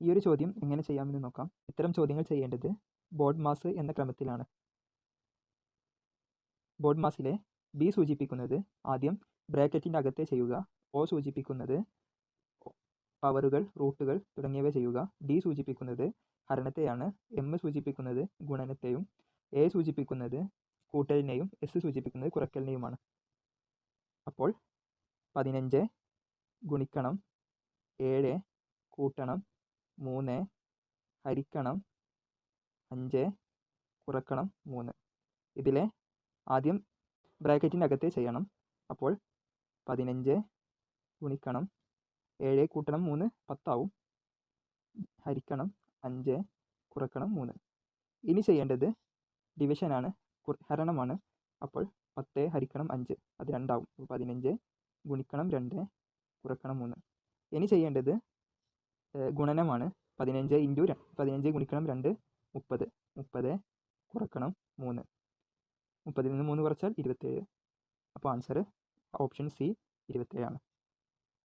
ഈ ഒരു ചോദ്യം എങ്ങനെ ചെയ്യാമെന്ന് നോക്കാം. ഇത്തരം ചോദ്യങ്ങൾ ചെയ്യേണ്ടത് ബോഡ് മാസ് എന്ന ക്രമത്തിലാണ്. ബോഡ് മാസിലെ ബി സൂചിപ്പിക്കുന്നത് ആദ്യം ബ്രാക്കറ്റിൻ്റെ അകത്തെ ചെയ്യുക, ഒ സൂചിപ്പിക്കുന്നത് പവറുകൾ, റൂട്ടുകൾ തുടങ്ങിയവ ചെയ്യുക, ഡി സൂചിപ്പിക്കുന്നത് ഹരണത്തെയാണ്, എം സൂചിപ്പിക്കുന്നത് ഗുണനത്തെയും, എ സൂചിപ്പിക്കുന്നത് കൂട്ടലിനെയും, എസ് സൂചിപ്പിക്കുന്നത് കുറയ്ക്കലിനെയുമാണ്. അപ്പോൾ 15 ഗുണിക്കണം 7 കൂട്ടണം 3 ഹരിക്കണം 5 കുറക്കണം 3. ഇതിലെ ആദ്യം ബ്രാക്കറ്റിൻ്റെ അകത്തെ ചെയ്യണം. അപ്പോൾ 15 ഗുണിക്കണം 7 കൂട്ടണം 3 10 ആവും, ഹരിക്കണം 5 കുറക്കണം 3. ഇനി ചെയ്യേണ്ടത് ഡിവിഷനാണ്, ഹരണമാണ്. അപ്പോൾ 10 ഹരിക്കണം 5 അത് 2 ആവും. 15 ഗുണിക്കണം 2 കുറക്കണം 3. ഇനി ചെയ്യേണ്ടത് ഗുണനമാണ്. 15 ഗുണിക്കണം 2 30, 30 കുറക്കണം 3, 30-ൽ നിന്ന് 3 കുറച്ചാൽ 27. അപ്പോൾ ആൻസർ ഓപ്ഷൻ സി 27 ആണ്.